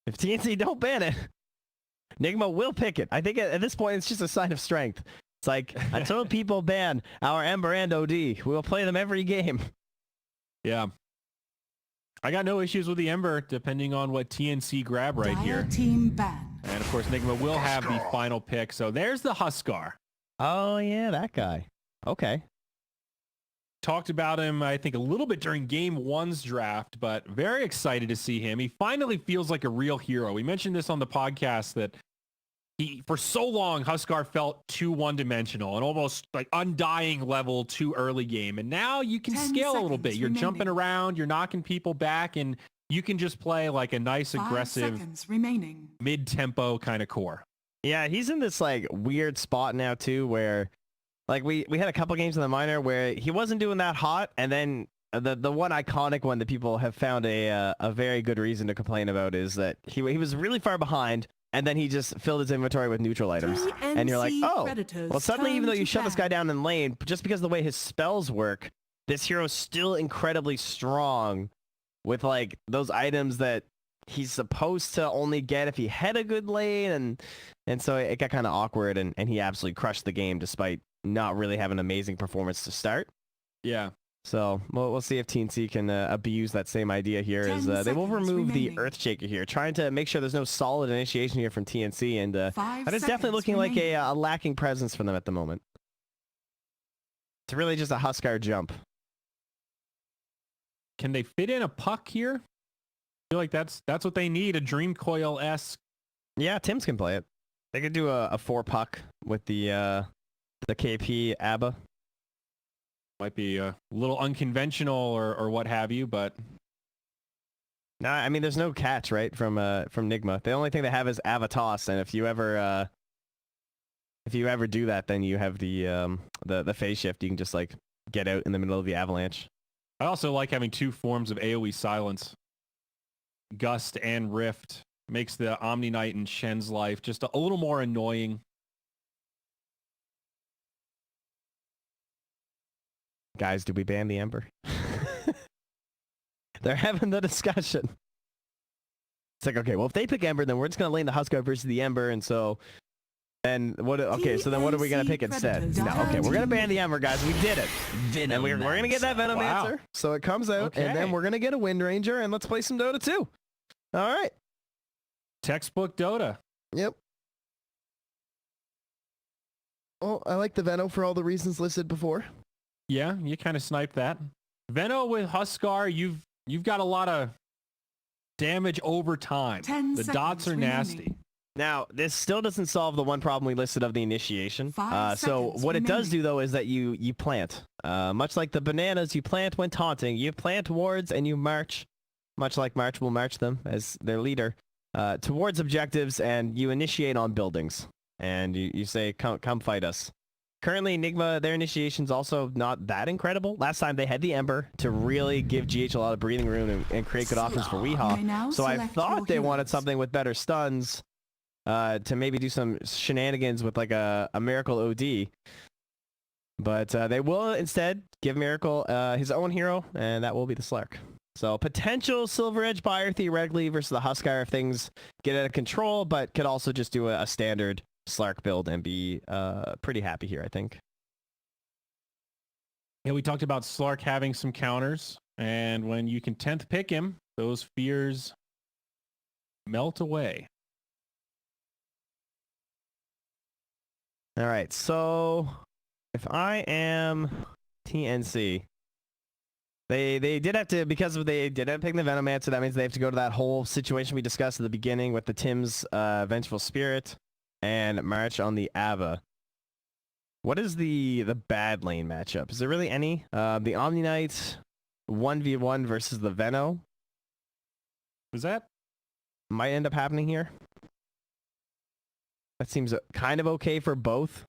If TNC don't ban it, NIGMA will pick it. I think at this point, it's just a sign of strength. It's like, until people ban our Ember and OD, we will play them every game. Yeah. I got no issues with the Ember, depending on what TNC grab right here. Team ban. And of course, NIGMA will have the final pick. So there's the Huskar. Oh, yeah, that guy. Okay. Talked about him, I think, a little bit during Game 1's draft, but very excited to see him. He finally feels like a real hero. We mentioned this on the podcast that for so long, Huskar felt too one-dimensional and almost like undying level too early game. And now you can scale a little bit. You're jumping around, you're knocking people back, and you can just play like a nice, aggressive, mid-tempo kind of core. Yeah, he's in this like weird spot now too where like we had a couple games in the minor where he wasn't doing that hot, and then the one iconic one that people have found a very good reason to complain about is that he was really far behind, and then he just filled his inventory with neutral items. And you're like, oh, well, suddenly even though you shut this guy down in lane, just because of the way his spells work, this hero is still incredibly strong with like those items that he's supposed to only get if he had a good lane, and so it got kind of awkward, and he absolutely crushed the game despite not really having an amazing performance to start. Yeah. So we'll see if TNC can abuse that same idea here. As they will remove the Earthshaker here, trying to make sure there's no solid initiation here from TNC, and that is definitely looking like a lacking presence for them at the moment. It's really just a Huskar jump. Can they fit in a puck here? I feel like that's what they need, a Dream Coil-esque. Yeah, Tims can play it. They could do a 4 puck with the KP ABBA. Might be a little unconventional or what have you, but no, I mean there's no catch right from NIGMA. The only thing they have is Avatos, and if you ever do that, then you have the phase shift. You can just like get out in the middle of the avalanche. I also like having 2 forms of AoE silence. Gust and Rift makes the Omni Knight and Shen's life just a little more annoying. Guys, did we ban the Ember? They're having the discussion. It's like, okay, well, if they pick Ember, then we're just going to lane the Huskar versus the Ember, and so then what? Okay, so then what are we going to pick instead? No, okay, we're going to ban the Ember, guys. We did it. And we're going to get that Venomancer. So it comes out, and then we're going to get a Wind Ranger, and let's play some Dota 2. All right. Textbook Dota. Yep. Well, I like the Veno for all the reasons listed before. Yeah, you kind of sniped that. Veno with Huskar, you've got a lot of damage over time. The dots are nasty. Now, this still doesn't solve the one problem we listed of the initiation. So what it does do, though, is that you plant. Much like the bananas, you plant when taunting. You plant wards and you march, much like March will march them as their leader, towards objectives, and you initiate on buildings. And you say, come fight us. Currently, NIGMA, their initiation's also not that incredible. Last time they had the Ember to really give GH a lot of breathing room and create good options for Weehaw. So I thought they wanted something with better stuns to maybe do some shenanigans with like a Miracle OD. But they will instead give Miracle his own hero, and that will be the Slark. So potential Silver Edge buyer theoretically versus the Huskar if things get out of control, but could also just do a standard Slark build and be pretty happy here, I think. Yeah, we talked about Slark having some counters, and when you can 10th pick him, those fears melt away. All right, so if I am TNC, they did have to, because they did have to pick the Venomancer, that means they have to go to that whole situation we discussed at the beginning with the Tim's Vengeful Spirit and march on the Ava. What is the bad lane matchup? Is there really any? The Omni Knight 1v1 versus the Veno. Was that? Might end up happening here. That seems kind of okay for both.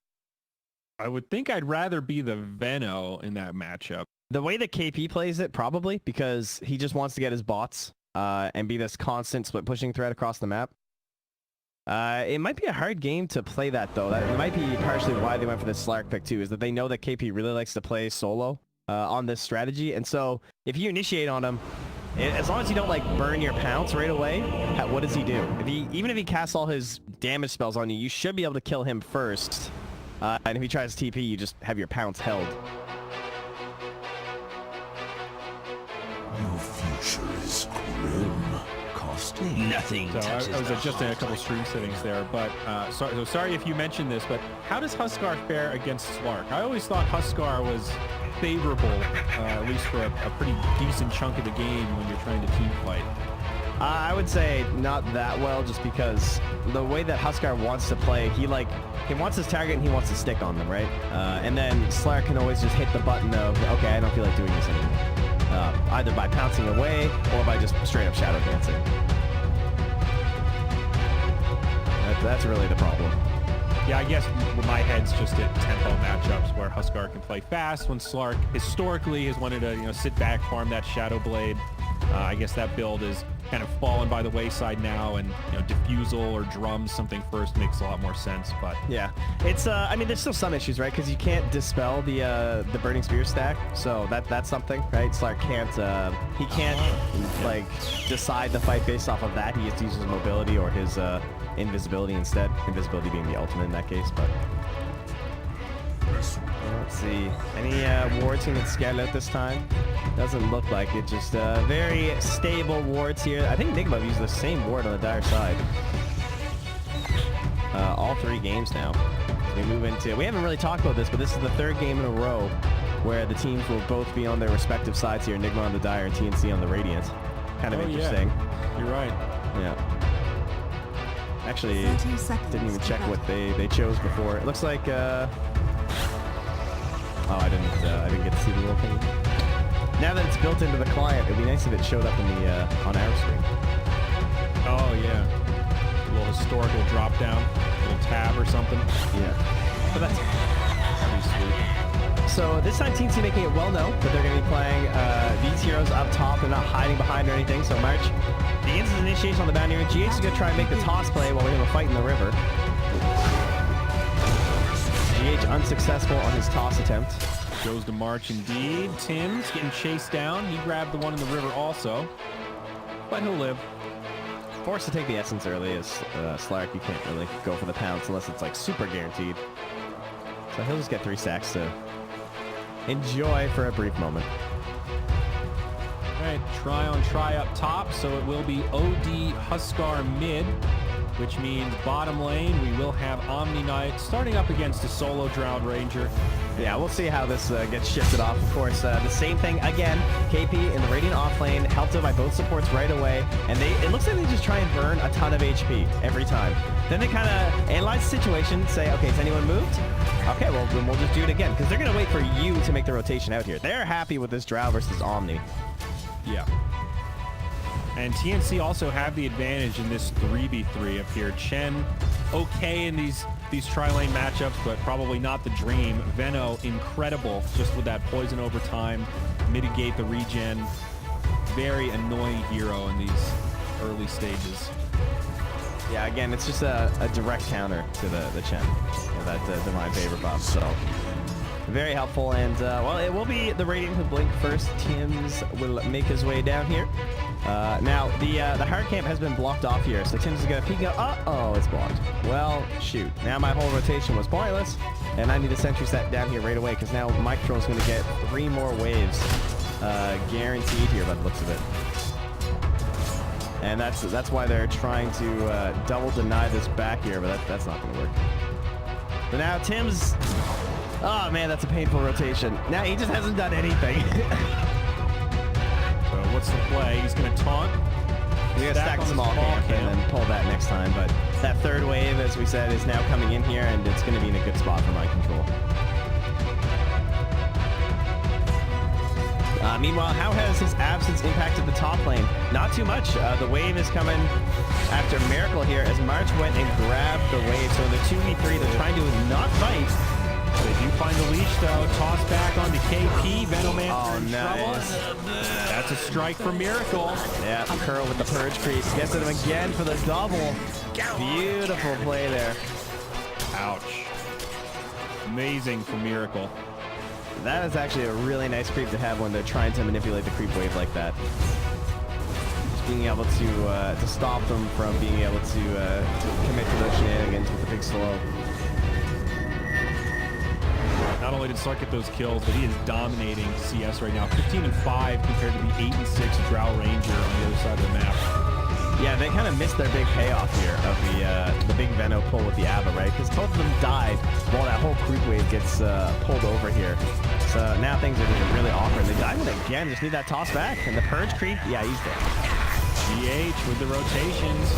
I would think I'd rather be the Veno in that matchup. The way that KP plays it, probably, because he just wants to get his bots and be this constant split pushing threat across the map. It might be a hard game to play that, though. That might be partially why they went for this Slark pick, too, is that they know that KP really likes to play solo on this strategy. And so if you initiate on him, As long as you don't like burn your pounce right away, what does he do? Even if he casts all his damage spells on you, you should be able to kill him first. And if he tries TP, you just have your pounce held. Your future is grim. Costing Nothing So touches I was the adjusting a heart couple of stream settings there, but sorry if you mentioned this, but how does Huskar fare against Slark? I always thought Huskar was favorable, at least for a pretty decent chunk of the game when you're trying to team fight. I would say not that well, just because the way that Huskar wants to play, he wants his target and he wants to stick on them, right? And then Slark can always just hit the button of, okay, I don't feel like doing this anymore. Either by pouncing away or by just straight up shadow dancing. That's really the problem. Yeah, I guess my head's just at tempo matchups where Huskar can play fast when Slark historically has wanted to sit back, farm that Shadow Blade. I guess that build is kind of fallen by the wayside now, and Diffusal or Drums something first makes a lot more sense. But yeah, it's I mean, there's still some issues, right? Because you can't dispel the Burning Spear stack, so that's something, right? Slark can't like decide the fight based off of that. He just uses mobility or his invisibility instead. Invisibility being the ultimate in that case, but. Let's see. Any wards he can scout out this time? Doesn't look like it. Just very stable wards here. I think NIGMA used the same ward on the Dire side. All 3 games now. We move into... We haven't really talked about this, but this is the 3rd game in a row where the teams will both be on their respective sides here. NIGMA on the Dire and TNC on the Radiant. Kind of interesting. Yeah. You're right. Yeah. Actually, didn't even check what they chose before. It looks like... Oh, I didn't get to see the little thing. Now that it's built into the client, it'd be nice if it showed up in the on our screen. Oh yeah, a little historical drop down, a little tab or something. Yeah, but that's Pretty sweet. so this time TNC making it well known that they're going to be playing these heroes up top. They're not hiding behind or anything. So March begins his initiation on the boundary. GH is going to try and make the toss play while we have a fight in the river. GH unsuccessful on his toss attempt. Goes to March indeed. Tim's getting chased down. He grabbed the one in the river also, but he'll live. Forced to take the essence early as Slark. You can't really go for the pounce unless it's like super guaranteed. So he'll just get 3 stacks to enjoy for a brief moment. All right, try up top. So it will be OD Huskar mid, which means bottom lane we will have Omni Knight starting up against a solo Drowned Ranger. Yeah, we'll see how this gets shifted off. Of course, the same thing again. KP in the Radiant off lane, helped out by both supports right away, and it looks like they just try and burn a ton of HP every time. Then they kind of analyze the situation, say, okay, has anyone moved? Okay, well, then we'll just do it again, because they're going to wait for you to make the rotation out here. They're happy with this Drow versus Omni. Yeah. And TNC also have the advantage in this 3v3 up here. Chen, okay in these tri-lane matchups, but probably not the dream. Veno, incredible, just with that poison over time, mitigate the regen. Very annoying hero in these early stages. Yeah, again, it's just a direct counter to the Chen, that Divine Favor buff, so very helpful. And, well, it will be the Radiant who blink first. Tim's will make his way down here. Now, the hard camp has been blocked off here, so Tim's is going to peek out. Uh-oh, it's blocked. Well, shoot. Now my whole rotation was pointless, and I need a sentry set down here right away, because now my control is going to get 3 more waves guaranteed here by the looks of it. And that's why they're trying to double deny this back here, but that's not going to work. So now Tim's... Oh, man, that's a painful rotation. Now he just hasn't done anything. So what's the play? He's going to taunt. He's going to stack the small camp and then pull that next time. But that 3rd wave, as we said, is now coming in here, and it's going to be in a good spot for my control. Meanwhile, how has his absence impacted the top lane? Not too much. The wave is coming after Miracle here as March went and grabbed the wave. So the 2v3 they're trying to not fight. They do find the leash, though. Toss back onto KP. Venomancer in nice. trouble. That's a strike for Miracle. Yeah, Curl with the Purge Creep. Gets him again for the double. Beautiful play there. Ouch. Amazing for Miracle. That is actually a really nice creep to have when they're trying to manipulate the creep wave like that. being able to stop them from being able to commit to those shenanigans with the big slow. Not only did Slark get those kills, but he is dominating CS right now. 15-5 compared to the 8-6 Drow Ranger on the other side of the map. Yeah, they kind of missed their big payoff here of the big Veno pull with the Ava, right? Because both of them died while that whole creep wave gets pulled over here. So now things are just really awkward. They died with it again. Just need that toss back. And the Purge creep, yeah, he's dead. GH with the rotations.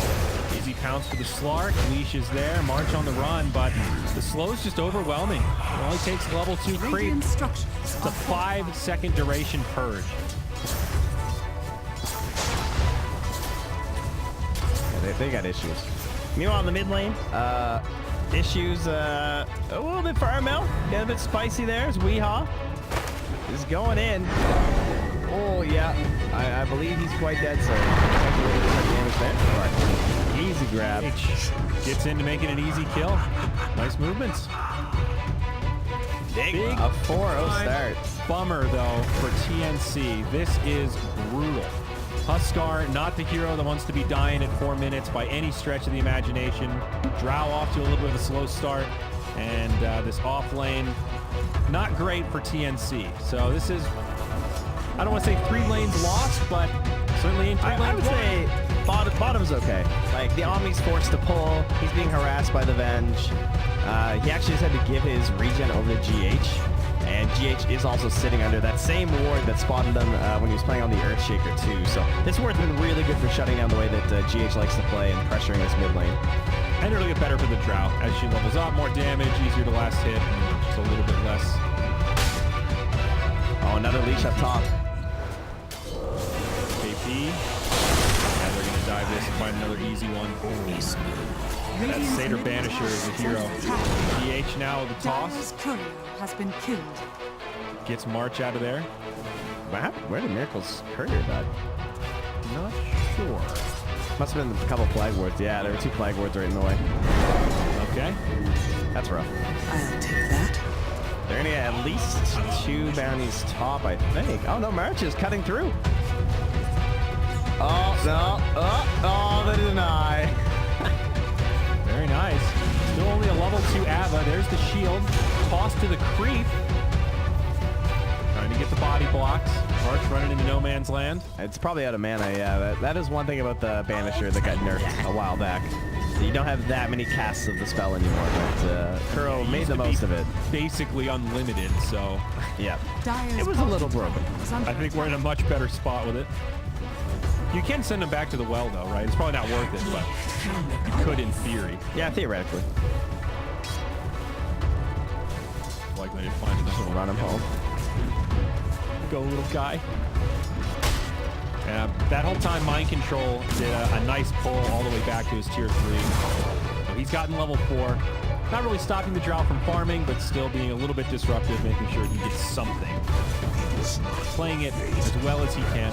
Easy pounce for the Slark. Leash is there. March on the run, but the slow is just overwhelming. It only takes level 2 creep. It's a 5-second duration Purge. Yeah, they got issues. Meanwhile, in the mid lane, issues a little bit for Armel. Getting a bit spicy there as Weehaw is going in. Oh, yeah. I believe he's quite dead, so a little bit of damage there. But easy grab. Gets in to make it an easy kill. Nice movements. Big a 4-0 start. Bummer, though, for TNC. This is brutal. Huskar, not the hero that wants to be dying at 4 minutes by any stretch of the imagination. Drow off to a little bit of a slow start. And this off lane, not great for TNC. So this is, I don't want to say 3 lanes lost, but certainly in 3 lanes. I would say bottom's okay. Like, the Omni's forced to pull. He's being harassed by the Venge. He actually just had to give his regen over to GH. And GH is also sitting under that same ward that spotted him when he was playing on the Earthshaker too. So this ward's been really good for shutting down the way that GH likes to play and pressuring this mid lane. And it'll get better for the Drow as she levels up. More damage, easier to last hit, and just a little bit less. Oh, another leash up top. KP. Yeah, they're going to dive this and find another easy one. That Satyr Banisher is a hero. GH now with the toss. Has been killed. Gets March out of there. What happened? Where did Miracle's courier die? Not sure. Must have been a couple flag wards. Yeah, there were 2 flag wards right in the way. Okay. That's rough. I'll take that. They're gonna get at least 2 bounties top, I think. Oh no, March is cutting through. Oh no! Oh, the deny. Very nice. Still only a level 2 Ava. There's the shield. Toss to the creep. Trying to get the body blocks. March running into no man's land. It's probably out of mana, yeah. That is one thing about the Banisher that got nerfed a while back. You don't have that many casts of the spell anymore, but Kuro made the most of it. Basically unlimited, so yeah. It was a little broken. I think we're in a much better spot with it. You can send him back to the well, though, right? It's probably not worth it, but you could in theory. Yeah, theoretically. Likely to find another one. Run him home. Go, little guy. That whole time, Mind Control did a nice pull all the way back to his tier 3. So he's gotten level 4. Not really stopping the Drow from farming, but still being a little bit disruptive, making sure he gets something. Playing it as well as he can.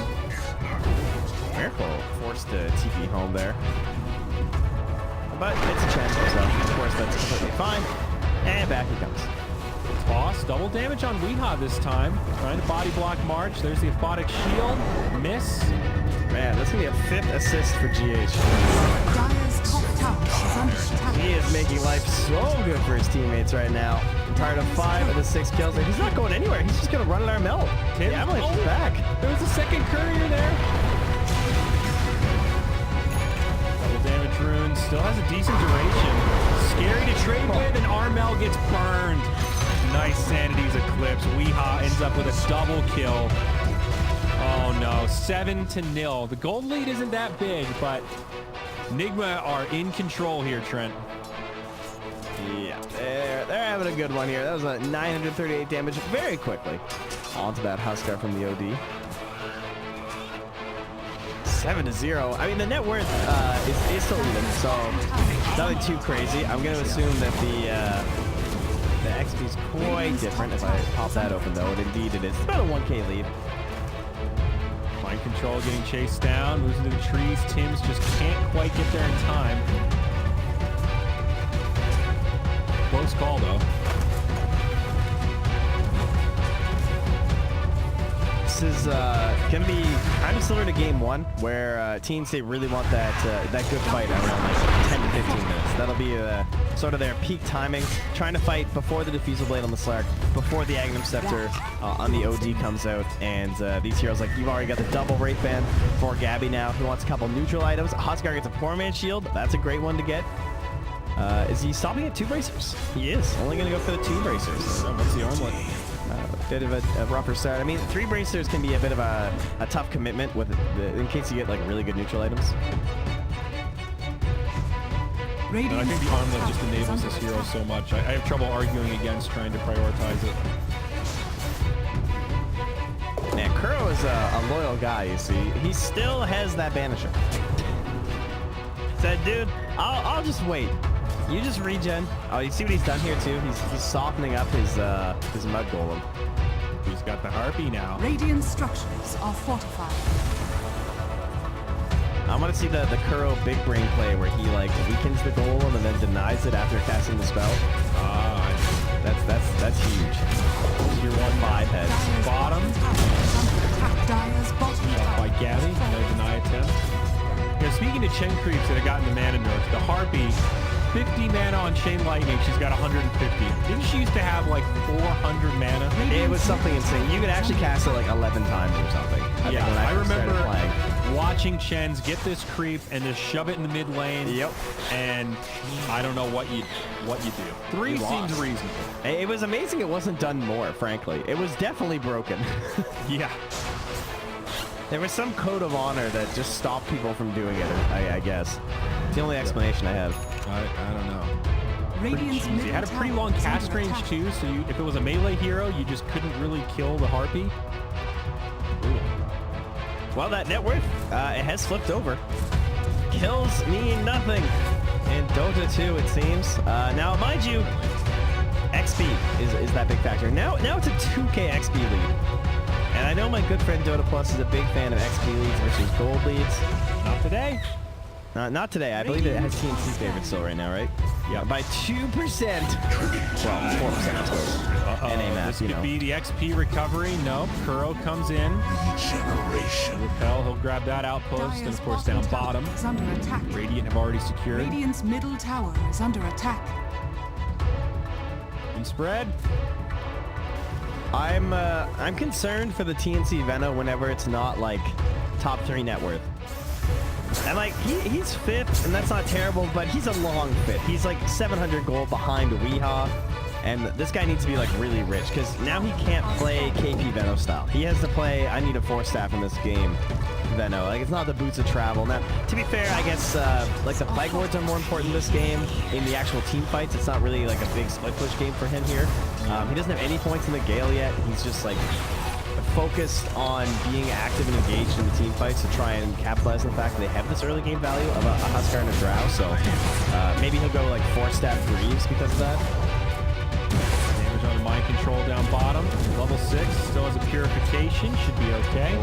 Miracle forced to TP home there. But it's a chance, so of course that's completely fine. And back he comes. Toss, double damage on Weehaw this time. Trying to body block March. There's the Aphotic Shield. Miss. Man, that's going to be a 5th assist for GH. He is making life so good for his teammates right now. Part of 5 of the 6 kills. He's not going anywhere. He's just going to run at our melt. The Avalanche is back. There was a second courier there. Double damage rune. Still has a decent duration. Scary to trade with, and Armel gets burned. Nice Sanity's Eclipse. Weehaw ends up with a double kill. Oh no, 7-0. The gold lead isn't that big, but NIGMA are in control here, Trent. Yeah, they're having a good one here. That was a 938 damage very quickly. Onto that Huskar from the OD. 7-0. I mean, the net worth is still even, so nothing too crazy. I'm going to assume that the XP is quite different if I pop that open, though, and indeed it is. It's about a 1k lead. Mind Control getting chased down, moves into the trees. Tim's just can't quite get there in time. Close call, though. This is going to be kind of similar to game 1, where TNC really want that good fight around like 10 to 15 minutes. That'll be sort of their peak timing, trying to fight before the Diffusal Blade on the Slark, before the Aghanim Scepter on the OD comes out, and these heroes, like, you've already got the double Wraith Band for Gabby now, who wants a couple neutral items. Huskar gets a Poor Man Shield. That's a great one to get. Is he stopping at 2 bracers? He is. Only going to go for the 2 bracers. So what's the armlet? A bit of a rougher start. I mean, 3 bracers can be a bit of a tough commitment with in case you get like really good neutral items. And I think the armlet just enables this hero so much. I have trouble arguing against trying to prioritize it. Man, Kuro is a loyal guy, you see. He still has that Banisher. Said, dude, I'll just wait. You just regen. Oh, you see what he's done here too? He's softening up his Mud Golem. He's got the Harpy now. Radiant structures are fortified. I want to see the Kuro big brain play where he like weakens the Golem and then denies it after casting the spell. That's huge. Tier 1 5 heads. Bottom. Shot by Gabby. No deny attempt. You know, speaking to Chen creeps that have gotten the mana nerf, the Harpy, 50 mana on Chain Lightning, she's got 150. Didn't she used to have like 400 mana? It was something insane. You could actually cast it like 11 times or something. I remember watching Chen's get this creep and just shove it in the mid lane. Yep. And I don't know what you do. 3 seems reasonable. It was amazing it wasn't done more, frankly. It was definitely broken. Yeah. There was some code of honor that just stopped people from doing it, I guess. It's the only explanation I have. I don't know. It had a pretty long cast range too, so if it was a melee hero, you just couldn't really kill the Harpy. Ooh. Well, that net worth, it has flipped over. Kills mean nothing in Dota 2, it seems. Now, mind you, XP is that big factor. Now it's a 2k XP lead. And I know my good friend Dota Plus is a big fan of XP leads versus gold leads. Not today. Not today. I believe it has TNC's favorite still right now, right? Yeah. By 2%. Well, 4%, I suppose. NA math, this could be the XP recovery. No, Kuro comes in. Repel, he'll grab that outpost, and of course down bottom. Radiant have already secured. Radiant's middle tower is under attack. And spread. I'm concerned for the TNC Veno whenever it's not like top 3 net worth. And like he's 5th, and that's not terrible, but he's a long 5th. He's like 700 gold behind Weehaw, and this guy needs to be like really rich because now he can't play KP Veno style. He has to play I need a 4-staff in this game Veno. Like it's not the boots of travel. Now, to be fair, I guess like the Plague Wards are more important in this game. In the actual team fights, it's not really like a big split push game for him here. He doesn't have any points in the Gale yet. He's just like focused on being active and engaged in the team fights to try and capitalize on the fact that they have this early game value of a Huskar and a Drow. So maybe he'll go like 4-staff Greaves because of that. Damage on the mind control down bottom. Level 6 still has a purification. Should be okay.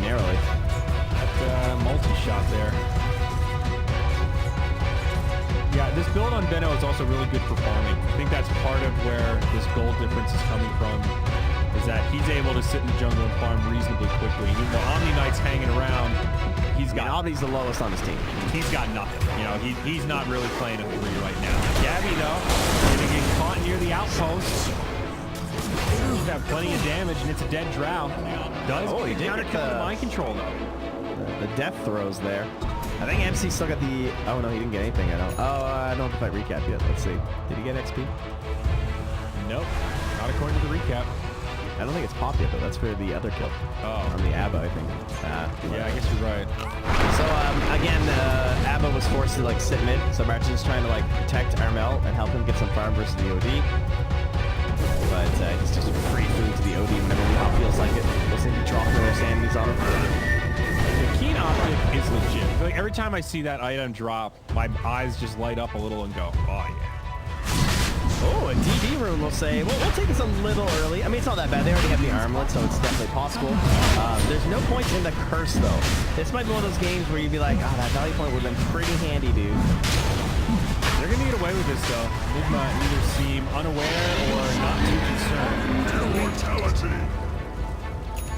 Narrowly. That multi-shot there. Yeah, this build on Veno is also really good for farming. I think that's part of where this gold difference is coming from, is that he's able to sit in the jungle and farm reasonably quickly. Even though Omni Knight's hanging around, Omni's the lowest on his team. He's got nothing. You know, he's not really playing a 3 right now. Gabby, though, gonna get caught near the outpost. He's got plenty of damage, and it's a dead Drow. He did counter kill the mind control, though. The death throws there. I think MC still got the... Oh, no, he didn't get anything. I don't have the fight recap yet. Let's see. Did he get XP? Nope. Not according to the recap. I don't think it's pop yet, though. That's for the other kill. Oh. On the Abba, I think. Yeah, I guess you're right. So, again, Abba was forced to, like, sit mid. So Martin's trying to, like, protect Armel and help him get some farm versus the OD. But he's just free food to the OD whenever Weehaw feels like it. Listening to drop their sandies on him. The Keen Optic is legit. I feel like every time I see that item drop, my eyes just light up a little and go, oh yeah. Oh, a DD rune will say, well, we'll take this a little early. I mean, it's not that bad. They already have the armlet, so it's definitely possible. There's no points in the curse, though. This might be one of those games where you'd be like, oh, that value point would have been pretty handy, dude. They're going to get away with this, though. NIGMA either seem unaware or not too concerned. Immortality.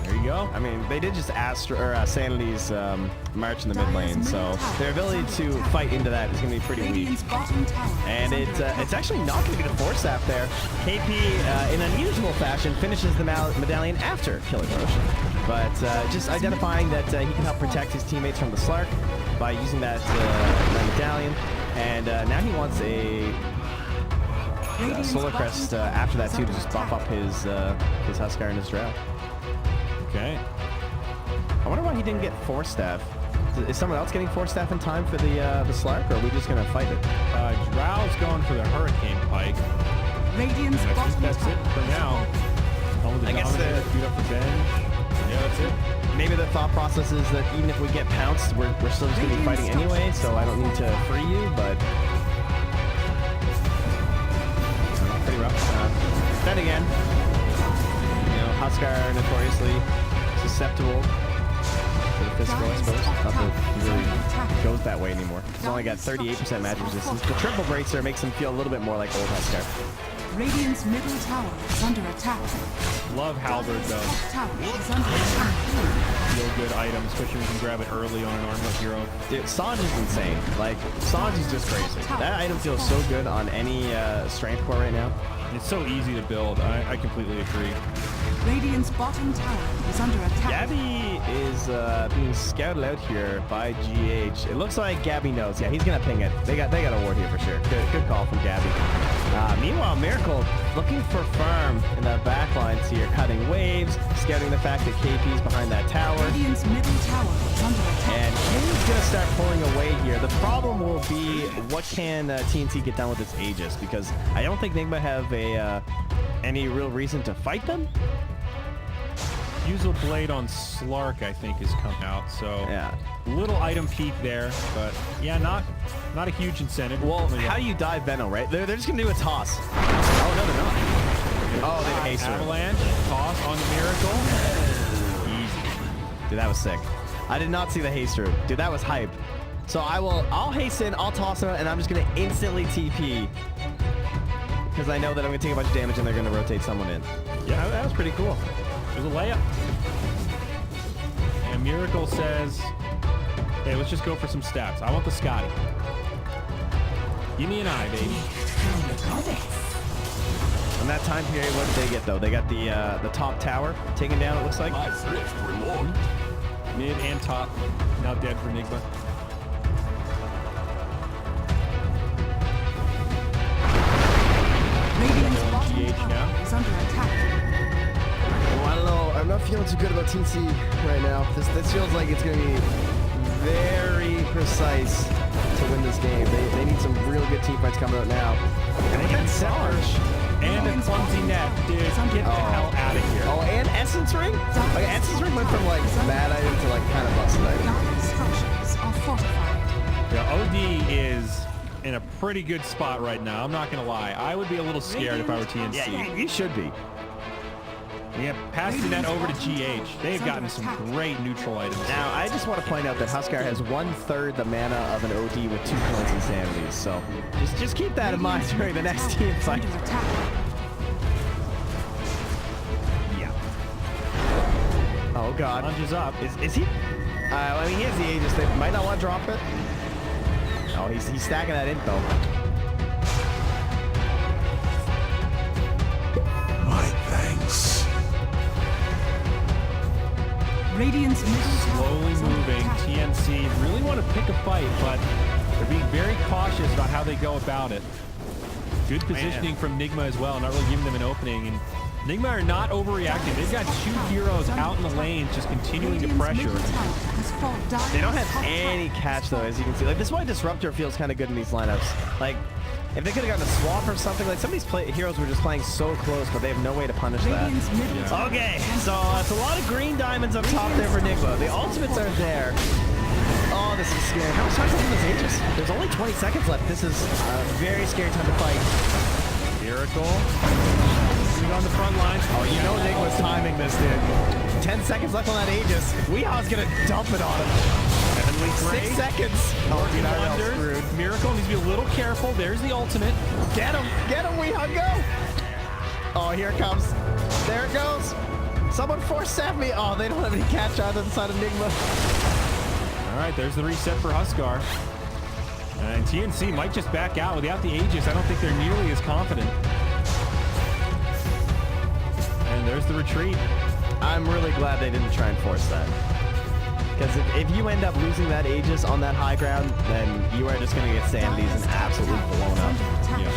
There you go. I mean, they did just Sanity's march in the mid lane, so their ability to fight into that is going to be pretty weak. Radiant's bottom tower And is under it's actually not going to be the force staff there. KP, in unusual fashion, finishes the medallion after killing Roche. But just identifying that he can help protect his teammates from the Slark by using that medallion. And now he wants a Solar Crest after that too, to just buff up his Huskar and his Drow. Okay. I wonder why he didn't get Force Staff. Is someone else getting Force Staff in time for the Slark, or are we just gonna fight it? Drow's going for the Hurricane Pike. Radiant's I think bottom that's it tower for is now. under All the I guess Dominator, shoot up revenge. Yeah, that's it. Maybe the thought process is that even if we get pounced, we're still just gonna be fighting anyway, so I don't need to free you, but pretty rough. Then again, you know, Huskar are notoriously susceptible to the physical, I suppose. Not that it really goes that way anymore. He's only got 38% magic resistance. The triple bracer makes him feel a little bit more like old Huskar. Radiant's middle tower is under attack. Love Halberd though. Top tower is under attack. Real good item, especially when you can grab it early on an armlet hero. Dude, Sanj is insane. Like, Sanj is just crazy. That item feels so good on any strength core right now. It's so easy to build. I completely agree. Radiant's bottom tower is under attack. Gabby is being scouted out here by GH. It looks like Gabby knows. Yeah, he's gonna ping it. They got a ward here for sure. Good call from Gabby. Meanwhile, Miracle looking for farm in the back lines here, cutting waves, scouting the fact that KP's behind that tower. Radiant's middle tower is under attack. And he's gonna start pulling away here. The problem will be, what can TNC get done with its Aegis? Because I don't think NIGMA have any real reason to fight them. Use a blade on Slark, I think, has come out. So Yeah. little item peak there, but yeah, not a huge incentive. Well, how do you dive Venom, right? They're just gonna do a toss. Oh no, they're not. Oh, they haste her. Avalanche, toss on the Miracle. Easy. Dude, that was sick. I did not see the haste route. Dude, that was hype. So I'll hasten, I'll toss him, and I'm just gonna instantly TP. Because I know that I'm gonna take a bunch of damage and they're gonna rotate someone in. Yeah, that was pretty cool. There's a layup. And Miracle says, hey, let's just go for some stats. I want the Scotty. Give me an eye, baby. In that time period, what did they get though? They got the top tower taken down, it looks like. My thrift reward. Mid and top. Now dead for NIGMA. Radiant's bottom GH tower now. is under attack. Well, I don't know. I'm not feeling too good about TNC right now. This feels like it's going to be very precise to win this game. They need some real good team fights coming out now. And they got Sarge. And a clumsy net. Dude, get the hell out of here. Oh, and Essence Ring? Like, Essence Ring went from, like, bad item to, like, kind of busted item. Dark structures are fortified. The OD is in a pretty good spot right now. I'm not going to lie. I would be a little scared if I were TNC. Yeah, you should be. Yeah, passing that over to GH. They've gotten some great neutral items. Now, I just want to point out that Huskar has 1/3 the mana of an OD with 2 points insanity. So just keep that in mind during the next team fight. Under attack. Yeah. Oh God. Lunges up. Is he? I mean, he has the Aegis. They might not want to drop it. Oh, he's stacking that info. My thanks. Radiant's middle tower Slowly is under moving. attack. TNC really want to pick a fight, but they're being very cautious about how they go about it. Good positioning from NIGMA as well, not really giving them an opening. And NIGMA are not overreacting. They've got 2 heroes out in the lanes just continuing to Radiant's pressure. middle tower has fallen down. They don't have any catch though, as you can see. Like, this is why Disruptor feels kind of good in these lineups. Like, if they could have gotten a swap or something, like some of these heroes were just playing so close, but they have no way to punish that. Radiant's middle tower Okay, is so it's a lot of green diamonds up top there for NIGMA. The ultimates are there. Oh, this is scary. How much time is in this Aegis? There's only 20 seconds left. This is a very scary time to fight. Miracle. Moving on the front lines. Oh, you know NIGMA's timing this, dude. 10 seconds left on that Aegis. Weehaw's gonna dump it on him. Heavenly 6 seconds. Oh, dude, I got Wonders. screwed. Miracle needs to be a little careful. There's the ultimate. Get him, Weehaw, go! Oh, here it comes. There it goes. Someone force sap me. Oh, they don't have any catch on the side of NIGMA. All right, there's the reset for Huskar. And TNC might just back out without the Aegis. I don't think they're nearly as confident. And there's the retreat. I'm really glad they didn't try and force that. Because if you end up losing that Aegis on that high ground, then you are just going to get sanities and absolutely blown up. Yeah.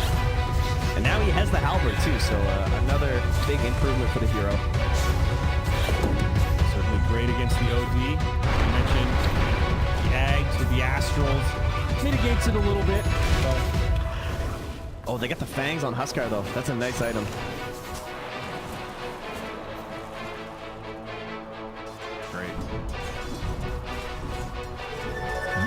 And now he has the halberd too, so another big improvement for the hero. Certainly great against the OD. I mentioned the Ags with the Astrals. Mitigates it a little bit, but... Oh, they got the fangs on Huskar though. That's a nice item. Great.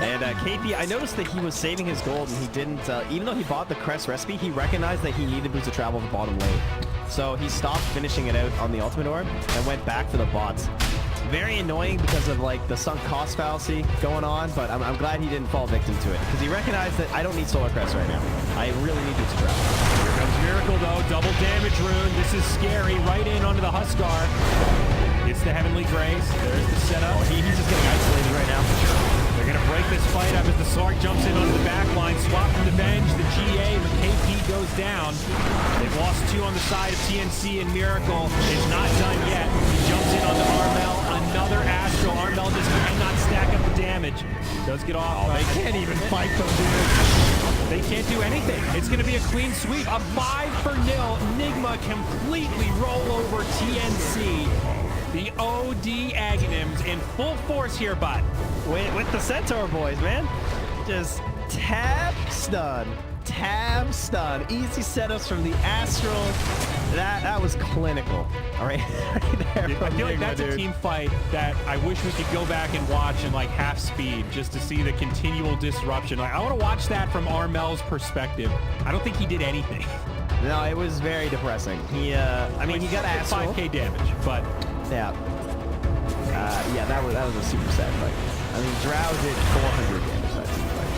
And KP, I noticed that he was saving his gold and he didn't, even though he bought the Crest recipe, he recognized that he needed boots of travel to the bottom lane. So he stopped finishing it out on the ultimate orb and went back for the bots. Very annoying because of like the sunk cost fallacy going on, but I'm glad he didn't fall victim to it because he recognized that I don't need Solar Crest right now. I really need boots of travel. Here comes Miracle though, double damage rune. This is scary, right in onto the Huskar. It's the Heavenly Grace. There's the setup. Oh, he's just getting isolated right now. They're going to break this fight up as the Sark jumps in onto the back line. Swap from the Venge, the GA, but KP goes down. They've lost 2 on the side of TNC, and Miracle is not done yet. He jumps in onto Armel. Another Astral. Armel just cannot stack up the damage. Does get off. Oh, they can't even fight them, dude. They can't do anything. It's going to be a clean sweep. A 5-0. NIGMA completely roll over TNC. The OD Aghanims in full force here, bud. With the Centaur boys, man. Just tab stun. Tab stun. Easy setups from the Astral. That was clinical. All right. I feel like that's a team fight that I wish we could go back and watch in like half speed just to see the continual disruption. Like, I want to watch that from Armel's perspective. I don't think he did anything. No, it was very depressing. He, I mean, he got Astral. 5k damage, but yeah. Yeah, that was a super sad fight. I mean, Drow did 400 damage that team fight.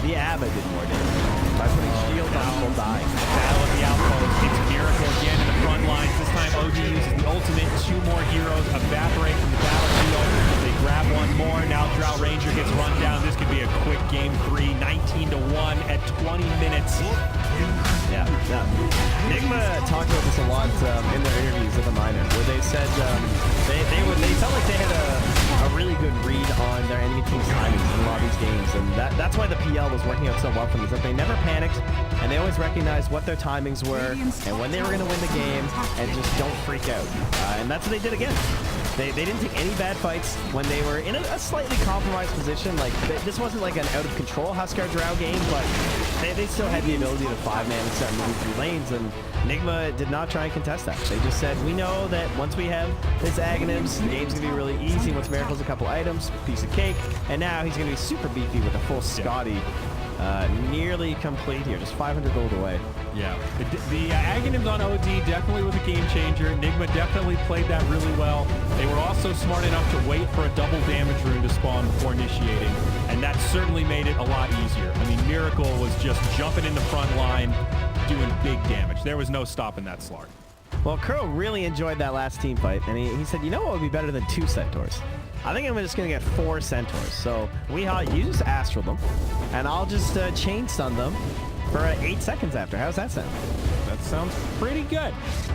The Abba did more damage. By putting shield on full die. Battle at the outpost. It's Miracle again in the front lines. This time OG uses the ultimate. 2 more heroes evaporate from the battlefield. They grab one more. Now Drow Ranger gets run down. This could be a quick game 3. 19-1 at 20 minutes. Yeah. NIGMA talked about this a lot in their interviews at the minor, where they said they felt like they had a really good read on their enemy team's timings in a lot of these games, and that's why the PL was working out so well for them, is that they never panicked, and they always recognized what their timings were and when they were going to win the game, and just don't freak out. And that's what they did again. They didn't take any bad fights when they were in a slightly compromised position. Like, this wasn't like an out-of-control Huskar Drow game, but they still had the ability to 5-man and start moving through lanes, and NIGMA did not try and contest that. They just said, we know that once we have this Aghanims, the game's going to be really easy. Once Miracle's a couple items, piece of cake, and now he's going to be super beefy with a full Scotty. Nearly complete here, just 500 gold away. Yeah, the Aghanims on OD definitely was a game changer. NIGMA definitely played that really well. They were also smart enough to wait for a double damage rune to spawn before initiating, and that certainly made it a lot easier. I mean, Miracle was just jumping in the front line, doing big damage. There was no stopping that Slark. Well, Kuro really enjoyed that last team fight, and he said, you know what would be better than 2 Centaurs? I think I'm just going to get 4 Centaurs. So, you just Astral them, and I'll just chain stun them for 8 seconds after. How's that sound? That sounds pretty good.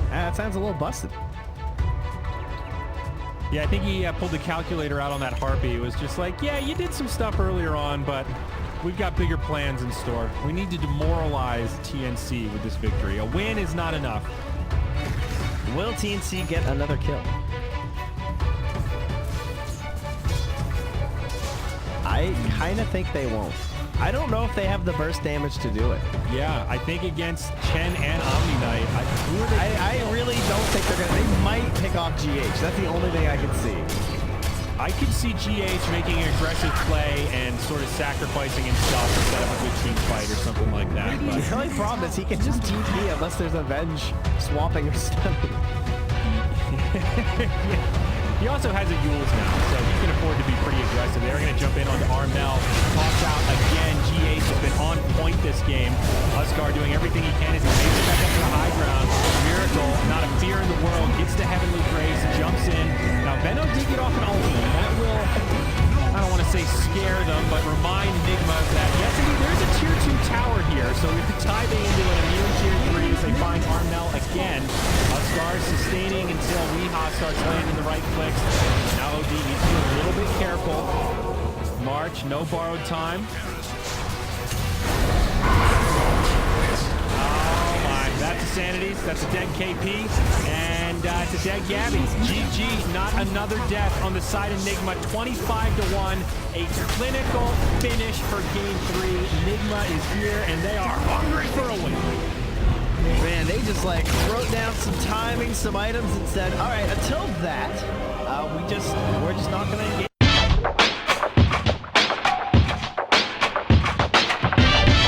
That sounds a little busted. Yeah, I think he pulled the calculator out on that Harpy. It was just like, yeah, you did some stuff earlier on, but we've got bigger plans in store. We need to demoralize TNC with this victory. A win is not enough. Will TNC get another kill? I kind of think they won't. I don't know if they have the burst damage to do it. Yeah, I think against Chen and Omni Knight, I really don't think they're going to. They might pick off GH. That's the only thing I can see. I could see GH making an aggressive play and sort of sacrificing himself to set up a good team fight or something like that. But the only problem is he can just TP unless there's a Venge swapping or stunning. Yeah. He also has a Yules now, so he can afford to be pretty aggressive. They're going to jump in onto Armel, toss gets out again. G8 has been on point this game. Huskar doing everything he can as he makes it back up to the high ground. Miracle, not a fear in the world, gets to Heavenly Grace, jumps in. Now, Benno did get off an ultimate, and that will, I don't want to say scare them, but remind NIGMA that, yes, indeed, there's a tier 2 tower here, so we could tie they into an immune tier 3 as they find Armel again. Huskar sustaining until Weehaw starts landing the right clicks. Now OD needs to be a little bit careful. March, no borrowed time. Oh my, that's a Sanities, that's a dead KP, and it's a dead Gabby. GG, not another death on the side of NIGMA, 25-1, a clinical finish for game 3. NIGMA is here, and they are hungry for a win. Man, they just like wrote down some timing, some items, and said, all right, until that, we're just not going to engage.